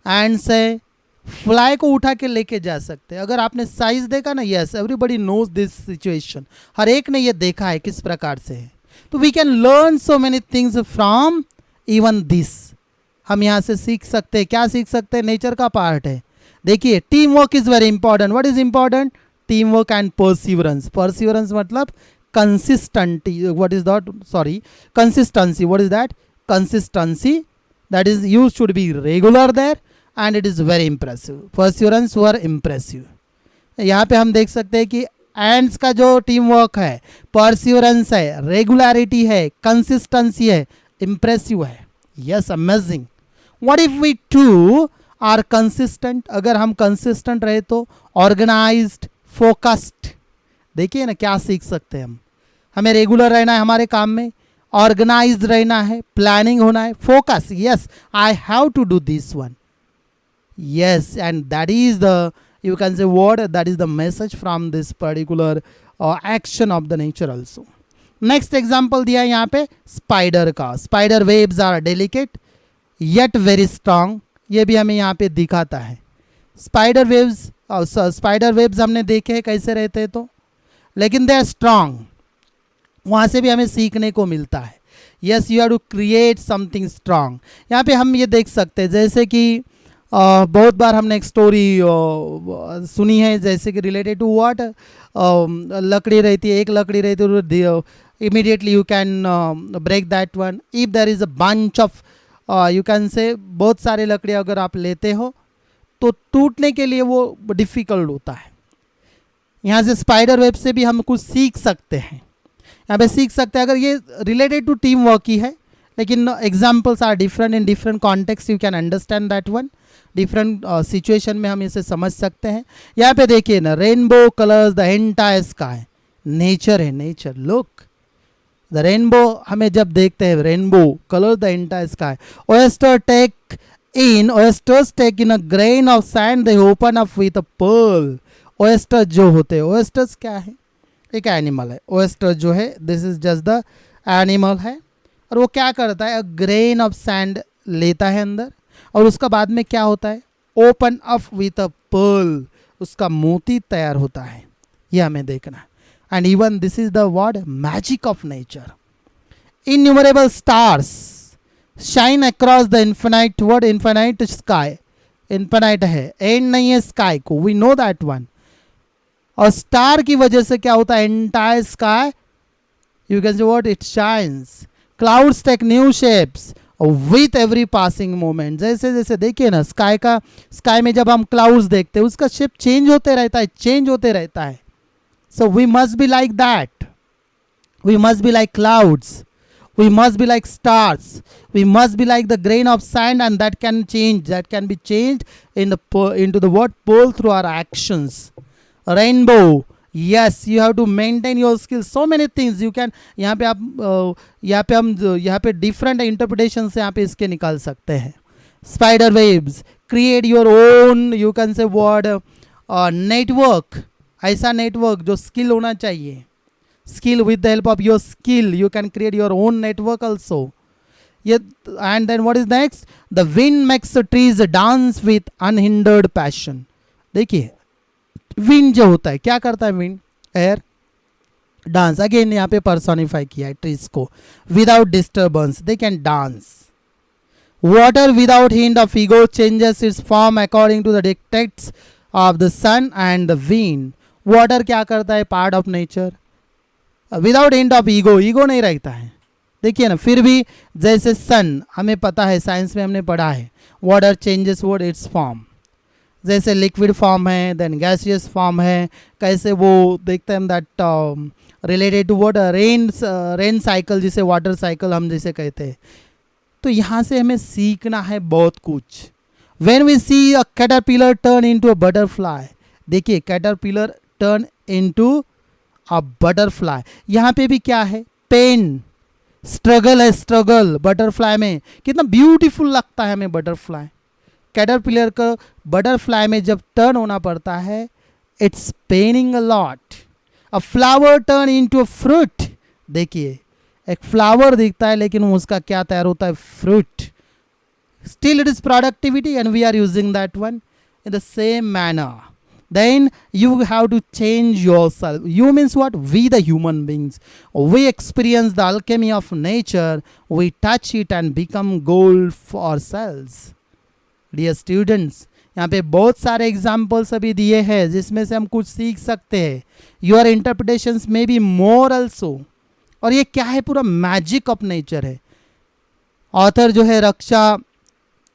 एंड्स है, फ्लाई को उठा के लेके जा सकते हैं। अगर आपने साइज देखा ना, yes, everybody knows this situation, हर एक ने ये देखा है किस प्रकार से है। तो we can learn so many things from even this. हम यहाँ से सीख सकते हैं, क्या सीख सकते हैं? नेचर का पार्ट है। देखिए, team work is very important. What is important? Team work and perseverance. Perseverance मतलब consistently. What is that? Sorry, consistency. What is that? Consistency, that is you should be regular there and it is very impressive. Perseverance very impressive. यहाँ पे हम देख सकते हैं कि ends का जो टीम वर्क है, परसिवरेंस है, रेगुलरिटी है, कंसिस्टेंसी है, इंप्रेसिव है। Yes, amazing. What if we too are consistent? अगर हम कंसिस्टेंट रहे तो ऑर्गेनाइज्ड, फोकस्ड। देखिए ना क्या सीख सकते हैं हम। हमें रेगुलर रहना है हमारे काम में, ऑर्गेनाइज्ड रहना है, प्लानिंग होना है, focus. Yes, I have to do this one. Yes, and that is the, you can say what, that is the message from this particular action of the nature also. Next example दिया है यहाँ पे spider का। Spider webs are delicate yet very strong, ये भी हमें यहाँ पे दिखाता है। स्पाइडर वेब्स हमने देखे हैं कैसे रहते हैं तो, लेकिन दे आर स्ट्रांग, वहाँ से भी हमें सीखने को मिलता है। Yes, you have to create something strong. यहाँ पे हम ये देख सकते हैं, जैसे कि बहुत बार हमने एक स्टोरी सुनी है, जैसे कि रिलेटेड टू व्हाट, लकड़ी रहती है, एक लकड़ी रहती है, immediately you can break that one. If there is a bunch of, you can say, बहुत सारे लकड़ी अगर आप लेते हो तो टूटने के लिए वो डिफ़िकल्ट होता है। यहाँ से स्पाइडर वेब से भी हम कुछ सीख सकते हैं। यहाँ पे सीख सकते हैं, अगर ये रिलेटेड टू टीम वर्क ही है, लेकिन examples are different in different context, you can understand that one. Different situation में हम इसे समझ सकते हैं। यहाँ पे देखिए ना, rainbow colours the entire sky, nature है, नेचर। लुक द रेनबो, हमें जब देखते हैं rainbow colours the entire sky. Oysters take in a grain of sand, they open up with a pearl. Oyster जो होते हैं, ओएस्टर्स क्या है? एक एनिमल है। ओएस्टर जो है, this is just the animal है, और वो क्या करता है? अ ग्रेन ऑफ सैंड लेता है अंदर, और उसका बाद में क्या होता है? Open up with a pearl, उसका मोती तैयार होता है। ये हमें देखना। And even this is the word magic of nature. Innumerable stars shine across the infinite, word infinite sky, infinite है, एंड नहीं है स्काई को, वी नो दैट वन। और स्टार की वजह से क्या होता है? Entire sky, you can say what, it shines. Clouds take new shapes with every passing moment. जैसे जैसे देखिए ना, स्काई में जब हम क्लाउड्स देखते हैं, उसका शेप चेंज होते रहता है, चेंज होते रहता है। So we must be like that, we must be like clouds. We must be like stars. We must be like the grain of sand, and that can change. That can be changed into the what pole through our actions. Rainbow. Yes, you have to maintain your skills. So many things you can. यहाँ पे आप यहाँ पे different interpretations से यहाँ पे इसके निकाल सकते हैं. Spider webs. Create your own. You can say what network. ऐसा network जो skill होना चाहिए. Skill, with the help of your skill you can create your own network also. Yeah, and then what is next? The wind makes the trees dance with unhindered passion. देखिए wind जो होता है क्या करता है, wind air dance. Again यहाँ पे personify किया है ट्रीज को. Without disturbance they can dance. Water without hint of ego changes its form according to the dictates of the sun and the wind. Water क्या करता है, part of nature. Without hint of ego, ego नहीं रहता है. देखिए ना, फिर भी जैसे सन हमें पता है, साइंस में हमने पढ़ा है, water changes what its form. जैसे लिक्विड फॉर्म है, देन गैसियस फॉर्म है, कैसे वो देखते हैं that related to what rain cycle, जिसे वाटर साइकिल हम जिसे कहते हैं. तो यहाँ से हमें सीखना है बहुत कुछ. When we see a caterpillar turn into a butterfly. देखिए caterpillar turn into a butterfly. यहाँ पे भी क्या है, पेन, स्ट्रगल है. स्ट्रगल बटरफ्लाई में कितना ब्यूटीफुल लगता है हमें बटरफ्लाई. कैटरपिलर का बटरफ्लाई में जब टर्न होना पड़ता है, it's paining a lot. A flower turn into a fruit. देखिए एक फ्लावर दिखता है लेकिन उसका क्या तैयार होता है, fruit. Still it is productivity and we are using that one in the same manner. Then you have to change yourself. You means what? We the human beings, we experience the alchemy of nature. We touch it and become gold for ourselves. Dear students, यहाँ पे बहुत सारे examples अभी दिए हैं जिसमें से हम कुछ सीख सकते हैं. योर इंटरप्रिटेशंस में बी मोर ऑल्सो. और ये क्या है, पूरा मैजिक ऑफ नेचर है. ऑथर जो है रक्षा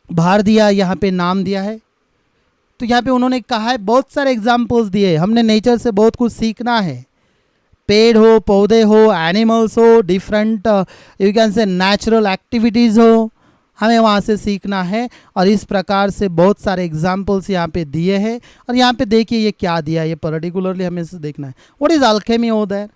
भारदिया यहाँ पे नाम दिया है. तो यहाँ पे उन्होंने कहा है, बहुत सारे एग्जाम्पल्स दिए. हमने नेचर से बहुत कुछ सीखना है. पेड़ हो, पौधे हो, एनिमल्स हो, डिफरेंट यू कैन से नेचुरल एक्टिविटीज़ हो, हमें वहाँ से सीखना है. और इस प्रकार से बहुत सारे एग्जाम्पल्स यहाँ पे दिए हैं. और यहाँ पे देखिए ये क्या दिया है, ये पर्टिकुलरली हमें से देखना है. व्हाट इज अल्केमी हो there?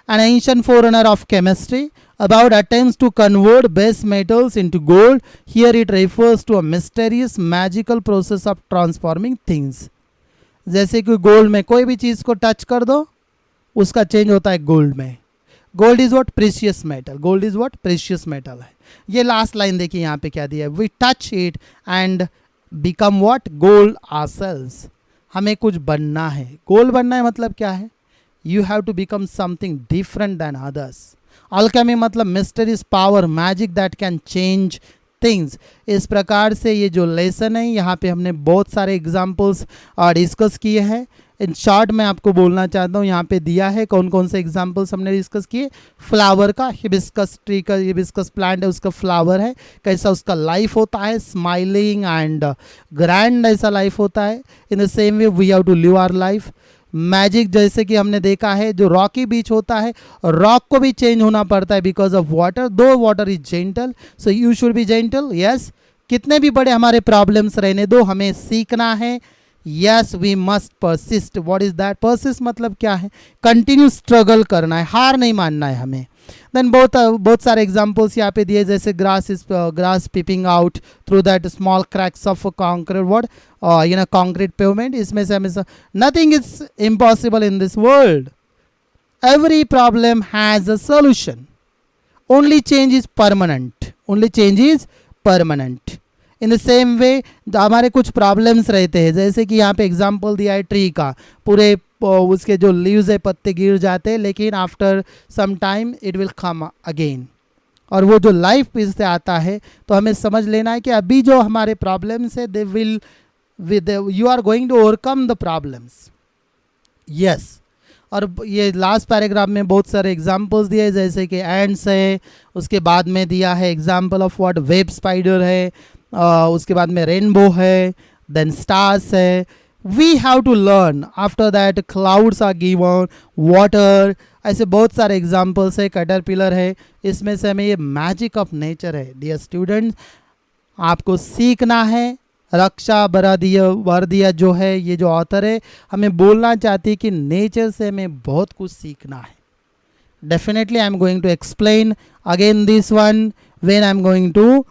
An ancient forerunner of chemistry, about attempts to convert base metals into gold. Here it refers to a mysterious magical process of transforming things. जैसे कि गोल्ड में कोई भी चीज़ को टच कर दो उसका चेंज होता है गोल्ड में. Gold is what? Precious metal. Gold is what? Precious metal है. ये लास्ट लाइन देखिए यहाँ पे क्या दिया है, we touch it and become what? Gold ourselves. हमें कुछ बनना है. गोल्ड बनना है मतलब क्या है? You have to become something different than others. Alchemy मतलब mysterious power, magic that can change things. इस प्रकार से ये जो लेसन है यहाँ पे हमने बहुत सारे एग्जाम्पल्स डिस्कस किए हैं. इन शॉर्ट मैं आपको बोलना चाहता हूँ, यहाँ पे दिया है कौन कौन से एग्जाम्पल्स हमने डिस्कस किए. फ्लावर का, हिबिस्कस ट्री का, हिबिस्कस प्लांट है उसका फ्लावर है, कैसा उसका लाइफ होता है, स्माइलिंग एंड ग्रैंड ऐसा लाइफ होता है. In the same way we have to live our life. Magic जैसे कि हमने देखा है, जो रॉकी बीच होता है, रॉक को भी चेंज होना पड़ता है बिकॉज ऑफ वाटर. दो water is gentle, so you should B gentle. Yes, कितने भी बड़े हमारे प्रॉब्लम्स रहने दो, हमें सीखना है. Yes, we must persist. What is that? Persist मतलब क्या है? कंटिन्यू स्ट्रगल करना है, हार नहीं मानना है हमें. देन बहुत सारे एग्जाम्पल्स यहाँ पे दिए, जैसे grass peeping out through that small cracks of concrete word concrete pavement. इसमें से हमें nothing is impossible in this world. Every problem has a solution. Only change is permanent. Only change is permanent. In the same way हमारे कुछ problems रहते हैं, जैसे कि यहाँ पे एग्जाम्पल दिया है ट्री का. पूरे उसके जो लीव्स है पत्ते गिर जाते हैं, लेकिन after some time it will come again. और वो जो लाइफ फिर से आता है. तो हमें समझ लेना है कि अभी जो हमारे प्रॉब्लम्स है they will you are going to overcome the problems. Yes. और ये लास्ट पैराग्राफ में बहुत सारे एग्जाम्पल्स दिए, जैसे कि एंड्स है, उसके बाद में दिया है example of what web spider है, उसके बाद में रेनबो है, देन स्टार्स है. We have to learn. After that clouds are given, water, ऐसे बहुत सारे एग्जाम्पल्स है, कैटरपिलर है, इसमें से हमें ये मैजिक ऑफ नेचर है। डियर स्टूडेंट्स, आपको सीखना है। रक्षा वर्दिया जो है, ये जो ऑथर है, हमें बोलना चाहती है कि नेचर से हमें बहुत कुछ सीखना है। Definitely I am going to explain again this one when I am going to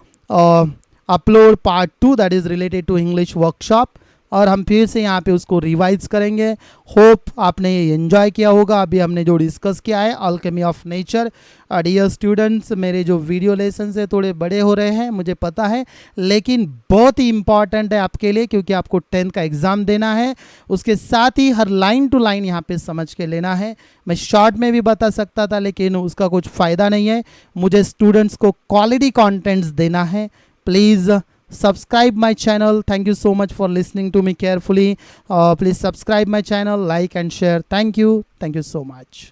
upload part 2 that is related to English workshop, और हम फिर से यहाँ पे उसको रिवाइज करेंगे। होप आपने ये एंजॉय किया होगा अभी हमने जो डिस्कस किया है alchemy of nature. Dear students, मेरे जो वीडियो लेसन है थोड़े बड़े हो रहे हैं मुझे पता है, लेकिन बहुत ही इंपॉर्टेंट है आपके लिए, क्योंकि आपको 10th का एग्ज़ाम देना है। उसके साथ ही हर लाइन टू लाइन यहाँ पे समझ के लेना है। मैं शॉर्ट में भी बता सकता था, लेकिन उसका कुछ फ़ायदा नहीं है। मुझे स्टूडेंट्स को क्वालिटी कॉन्टेंट्स देना है। Please subscribe my channel. Thank you so much for listening to me carefully. Please subscribe my channel, like and share. Thank you so much.